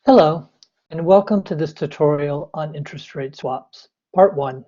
Hello, and welcome to this tutorial on interest rate swaps, part 1.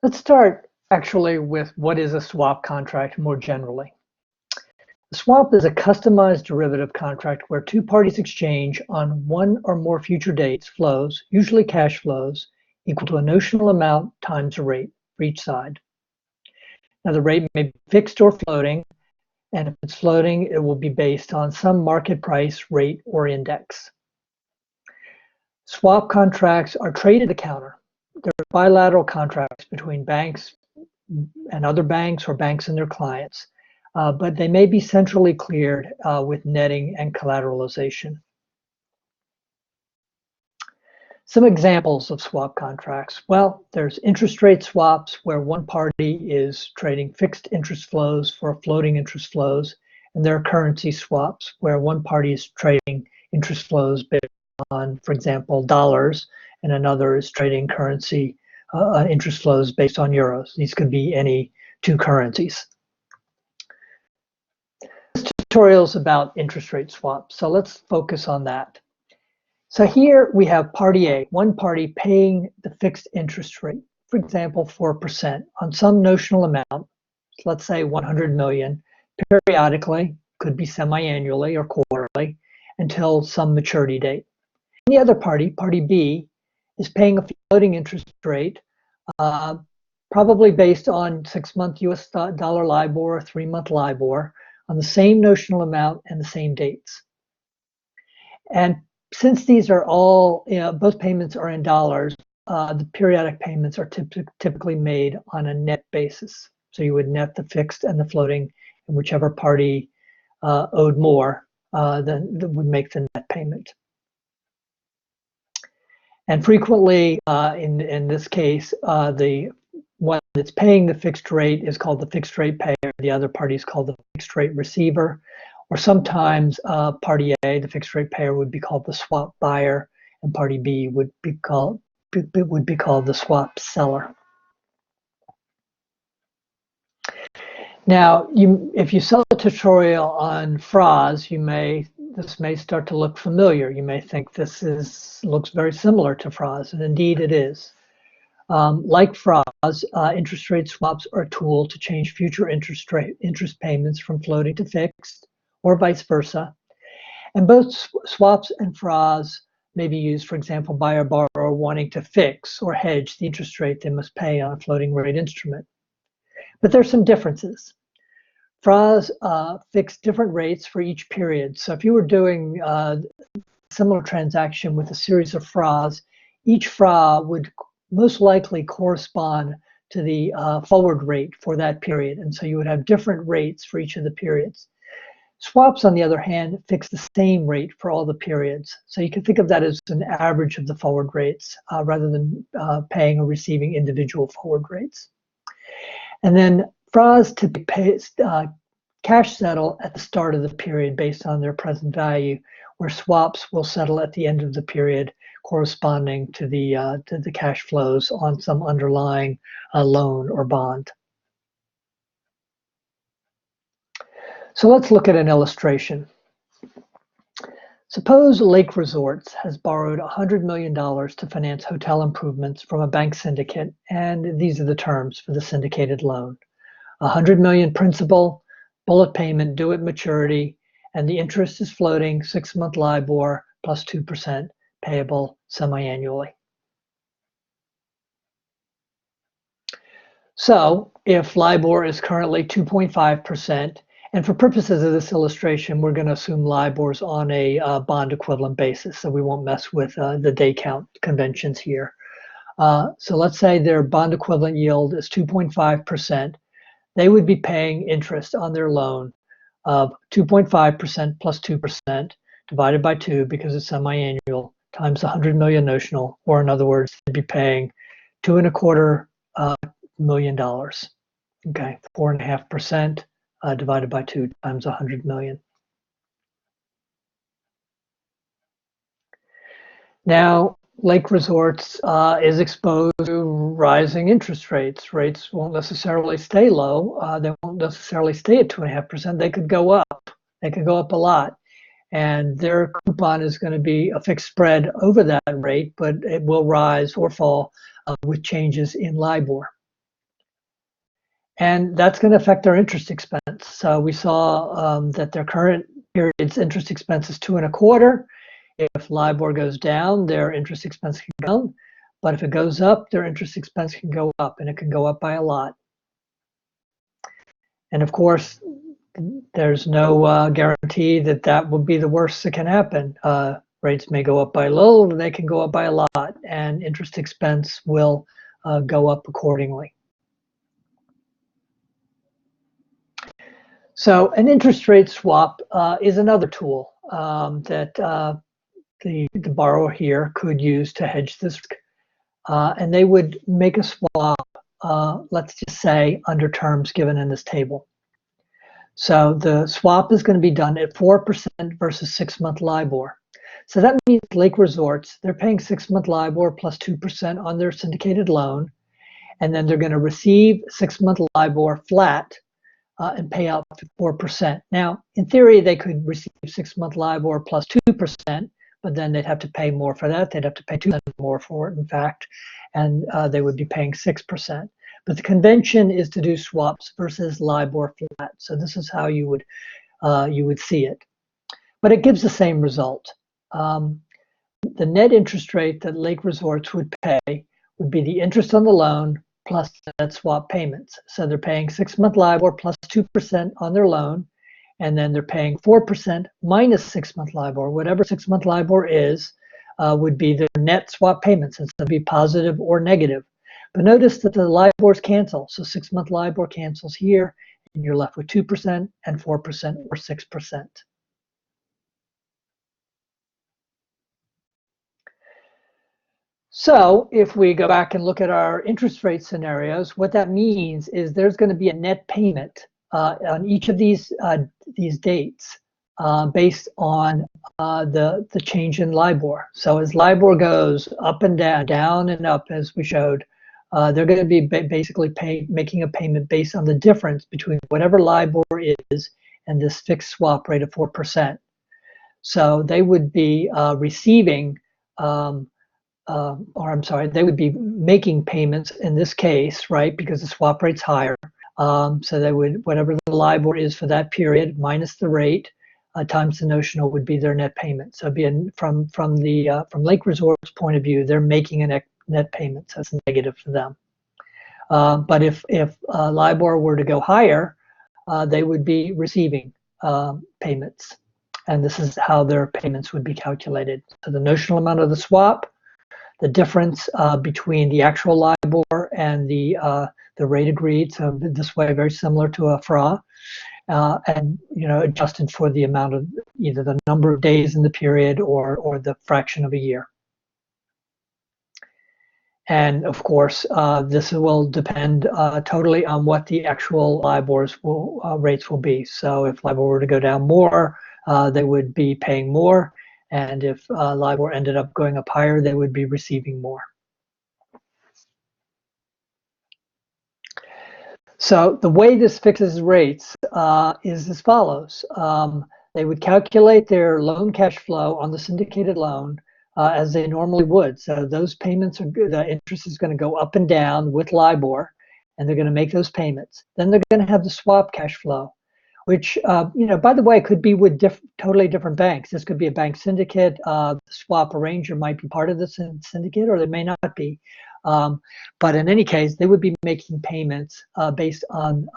Let's start actually with what is a swap contract more generally. A swap is a customized derivative contract where two parties exchange on one or more future dates flows, usually cash flows, equal to a notional amount times a rate for each side. Now the rate may be fixed or floating, and if it's floating, it will be based on some market price, rate, or index. Swap contracts are traded to counter. They're bilateral contracts between banks and other banks or banks and their clients, but they may be centrally cleared with netting and collateralization. Some examples of swap contracts. Well, there's interest rate swaps where one party is trading fixed interest flows for floating interest flows, and there are currency swaps where one party is trading interest flows based on, for example, dollars, and another is trading currency interest flows based on euros. These could be any two currencies. This tutorial is about interest rate swaps, so let's focus on that. So here we have party A, one party paying the fixed interest rate, for example, 4% on some notional amount, so let's say 100 million, periodically, could be semi-annually or quarterly, until some maturity date. And the other party, party B, is paying a floating interest rate, probably based on 6-month US dollar LIBOR or 3-month LIBOR, on the same notional amount and the same dates. And since these are all, both payments are in dollars, the periodic payments are typically made on a net basis. So you would net the fixed and the floating, and whichever party owed more, then would make the net payment. And frequently, in this case, the one that's paying the fixed rate is called the fixed rate payer. The other party is called the fixed rate receiver. Or sometimes party A, the fixed rate payer, would be called the swap buyer, and party B would be called the swap seller. Now, if you saw a tutorial on FRAs, this may start to look familiar. You may think this looks very similar to FRAs, and indeed it is. Like FRAs, interest rate swaps are a tool to change future interest payments from floating to fixed, or vice versa. And both swaps and FRAs may be used, for example, by a borrower wanting to fix or hedge the interest rate they must pay on a floating rate instrument. But there's some differences. FRAs fix different rates for each period. So if you were doing a similar transaction with a series of FRAs, each FRA would most likely correspond to the forward rate for that period. And so you would have different rates for each of the periods. Swaps, on the other hand, fix the same rate for all the periods. So you can think of that as an average of the forward rates rather than paying or receiving individual forward rates. And then FRAs typically cash settle at the start of the period based on their present value, where swaps will settle at the end of the period corresponding to the cash flows on some underlying loan or bond. So let's look at an illustration. Suppose Lake Resorts has borrowed $100 million to finance hotel improvements from a bank syndicate, and these are the terms for the syndicated loan. $100 million principal, bullet payment due at maturity, and the interest is floating 6-month LIBOR plus 2%, payable semi-annually. So if LIBOR is currently 2.5%, and for purposes of this illustration, we're going to assume LIBOR is on a bond equivalent basis, so we won't mess with the day count conventions here. So let's say their bond equivalent yield is 2.5%. They would be paying interest on their loan of 2.5% plus 2% divided by 2 because it's semi-annual times 100 million notional, or in other words, they'd be paying $2.25 million. Okay, 4.5%. Divided by 2 times 100 million. Now, Lake Resorts is exposed to rising interest rates. Rates won't necessarily stay low. They won't necessarily stay at 2.5%. They could go up. They could go up a lot. and their coupon is going to be a fixed spread over that rate, but it will rise or fall with changes in LIBOR. And that's going to affect their interest expense. So we saw that their current period's interest expense is 2.25. If LIBOR goes down, their interest expense can go down. But if it goes up, their interest expense can go up, and it can go up by a lot. And of course, there's no guarantee that that will be the worst that can happen. Rates may go up by a little, they can go up by a lot, and interest expense will go up accordingly. So an interest rate swap is another tool that the borrower here could use to hedge this risk. And they would make a swap, let's just say, under terms given in this table. So the swap is going to be done at 4% versus 6-month LIBOR. So that means Lake Resorts, they're paying 6-month LIBOR plus 2% on their syndicated loan, and then they're going to receive 6-month LIBOR flat and pay out 4%. Now, in theory, they could receive 6-month LIBOR plus 2%, but then they'd have to pay more for that. They'd have to pay 2% more for it, in fact, and they would be paying 6%. But the convention is to do swaps versus LIBOR flat. So this is how you would see it. But it gives the same result. The net interest rate that Lake Resorts would pay would be the interest on the loan plus net swap payments. So they're paying 6-month LIBOR plus 2% on their loan, and then they're paying 4% minus 6-month LIBOR. Whatever 6-month LIBOR is would be their net swap payments. It's going to be positive or negative. But notice that the LIBORs cancel. So 6-month LIBOR cancels here, and you're left with 2% and 4% or 6%. So if we go back and look at our interest rate scenarios, what that means is there's going to be a net payment on each of these dates based on the change in LIBOR. So as LIBOR goes up and down, down and up, as we showed, they're going to be basically making a payment based on the difference between whatever LIBOR is and this fixed swap rate of 4%. So they would be receiving they would be making payments in this case, right, because the swap rate's higher. So they would, whatever the LIBOR is for that period minus the rate times the notional would be their net payment. So from Lake Resort's point of view, they're making a net payment, so it's negative for them. But if LIBOR were to go higher, they would be receiving payments, and this is how their payments would be calculated. So the notional amount of the swap, the difference between the actual LIBOR and the rate agreed. So this way, very similar to a FRA, and adjusted for the amount of either the number of days in the period or the fraction of a year. And of course, this will depend totally on what the actual LIBOR's rates will be. So if LIBOR were to go down more, they would be paying more. And if LIBOR ended up going up higher, they would be receiving more. So the way this fixes rates is as follows. They would calculate their loan cash flow on the syndicated loan as they normally would. So those payments, the interest is going to go up and down with LIBOR, and they're going to make those payments. Then they're going to have the swap cash flow, which, by the way, could be with totally different banks. This could be a bank syndicate. The swap arranger might be part of the syndicate, or they may not be. But in any case, they would be making payments based on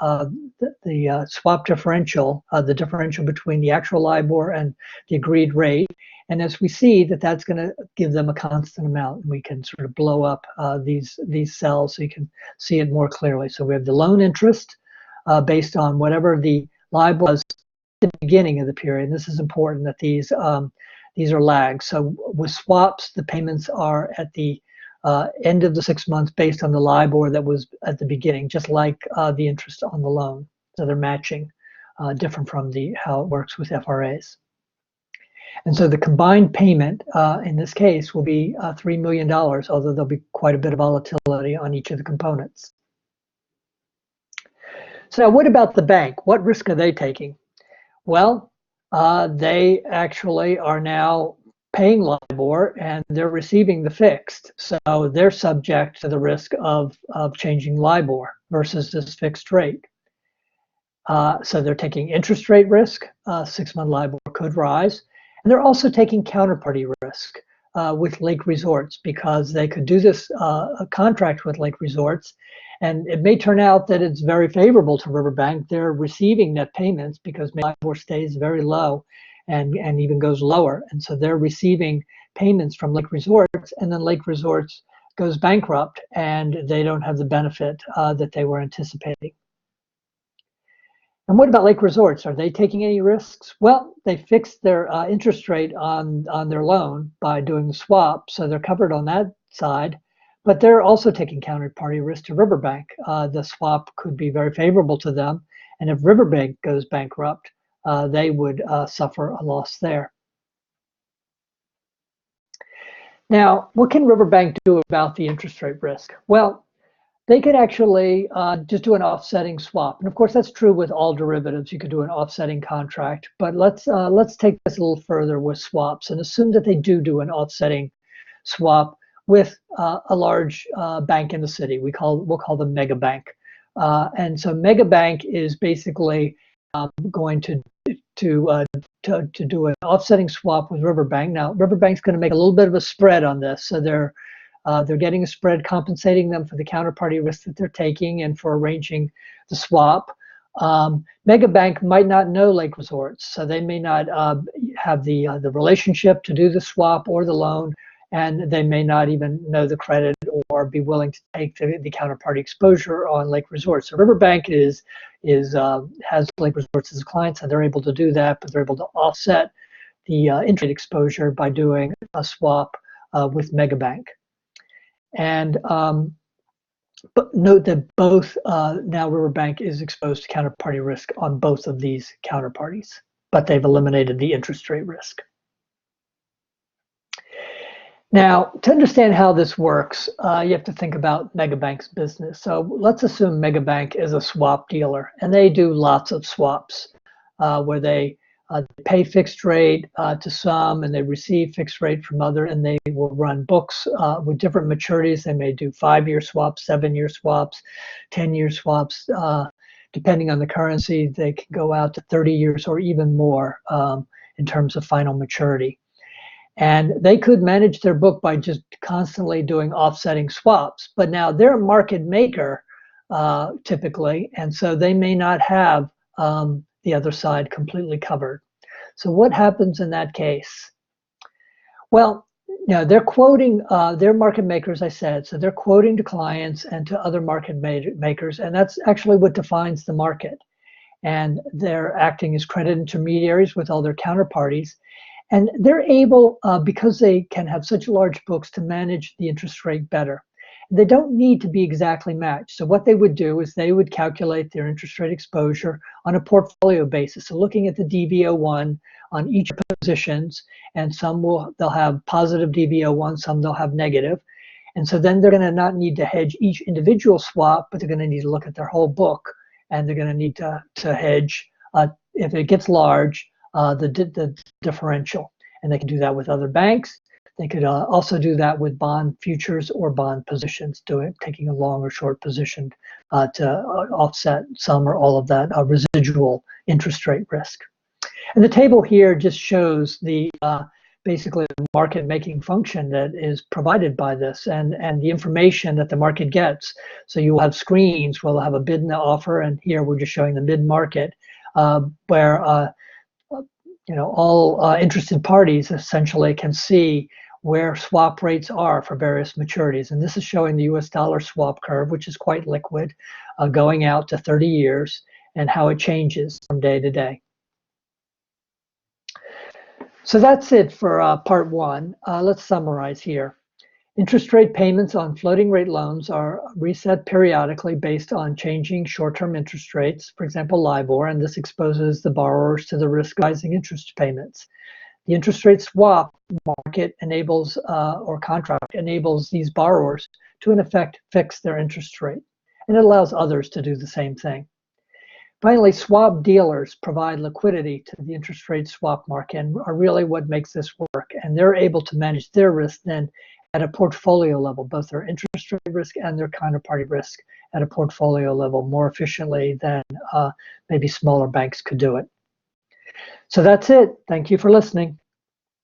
the swap differential, the differential between the actual LIBOR and the agreed rate. And as we see that's going to give them a constant amount, we can sort of blow up these cells so you can see it more clearly. So we have the loan interest based on whatever the LIBOR was at the beginning of the period. And this is important that these are lags. So with swaps, the payments are at the end of the 6 months based on the LIBOR that was at the beginning, just like the interest on the loan. So they're matching, different from how it works with FRAs. And so the combined payment in this case will be $3 million, although there'll be quite a bit of volatility on each of the components. So now what about the bank? What risk are they taking? Well, they actually are now paying LIBOR and they're receiving the fixed. So they're subject to the risk of changing LIBOR versus this fixed rate. So they're taking interest rate risk. 6-month LIBOR could rise. And they're also taking counterparty risk with Lake Resorts, because they could do this contract with Lake Resorts. And it may turn out that it's very favorable to Riverbank. They're receiving net payments because LIBOR stays very low and even goes lower. And so they're receiving payments from Lake Resorts, and then Lake Resorts goes bankrupt and they don't have the benefit that they were anticipating. And what about Lake Resorts? Are they taking any risks? Well, they fixed their interest rate on their loan by doing the swap, so they're covered on that side. But they're also taking counterparty risk to Riverbank. The swap could be very favorable to them, and if Riverbank goes bankrupt, they would suffer a loss there. Now, what can Riverbank do about the interest rate risk? Well, they could actually just do an offsetting swap. And of course, that's true with all derivatives. You could do an offsetting contract. But let's take this a little further with swaps and assume that they do an offsetting swap with a large bank in the city. We'll call them mega bank. And so mega bank is basically going to do an offsetting swap with Riverbank. Now, Riverbank's going to make a little bit of a spread on this. So they're getting a spread compensating them for the counterparty risk that they're taking and for arranging the swap. Megabank might not know Lake Resorts, so they may not have the relationship to do the swap or the loan, and they may not even know the credit or be willing to take the counterparty exposure on Lake Resorts. So Riverbank has Lake Resorts as a client, so they're able to do that, but they're able to offset the interest rate exposure by doing a swap with Megabank. And but note that both now Riverbank is exposed to counterparty risk on both of these counterparties, but they've eliminated the interest rate risk. Now, to understand how this works, you have to think about Megabank's business. So let's assume Megabank is a swap dealer, and they do lots of swaps where they pay fixed rate to some, and they receive fixed rate from other, and they will run books with different maturities. They may do 5-year swaps, 7-year swaps, 10-year swaps. Depending on the currency, they can go out to 30 years or even more in terms of final maturity. And they could manage their book by just constantly doing offsetting swaps. But now they're a market maker typically, and so they may not have the other side completely covered. So what happens in that case? Well, they're quoting, they're market makers, I said, so they're quoting to clients and to other market makers, and that's actually what defines the market. And they're acting as credit intermediaries with all their counterparties. And they're able, because they can have such large books, to manage the interest rate better. They don't need to be exactly matched. So what they would do is they would calculate their interest rate exposure on a portfolio basis. So looking at the DV01 on each positions, and they'll have positive DV01, some they'll have negative. And so then they're going to not need to hedge each individual swap, but they're going to need to look at their whole book, and they're going to need to hedge, if it gets large, the differential. And they can do that with other banks. They could also do that with bond futures or bond positions, taking a long or short position to offset some or all of that residual interest rate risk. And the table here just shows the basically the market making function that is provided by this, and the information that the market gets. So you will have screens where they'll have a bid and the offer, and here we're just showing the mid market where all interested parties essentially can see where swap rates are for various maturities. And this is showing the US dollar swap curve, which is quite liquid, going out to 30 years, and how it changes from day to day. So that's it for part one. Let's summarize here. Interest rate payments on floating rate loans are reset periodically based on changing short-term interest rates, for example, LIBOR, and this exposes the borrowers to the risk of rising interest payments. The interest rate swap market enables, or contract enables these borrowers to, in effect, fix their interest rate, and it allows others to do the same thing. Finally, swap dealers provide liquidity to the interest rate swap market and are really what makes this work. And they're able to manage their risk then at a portfolio level, both their interest rate risk and their counterparty risk at a portfolio level more efficiently than maybe smaller banks could do it. So that's it. Thank you for listening.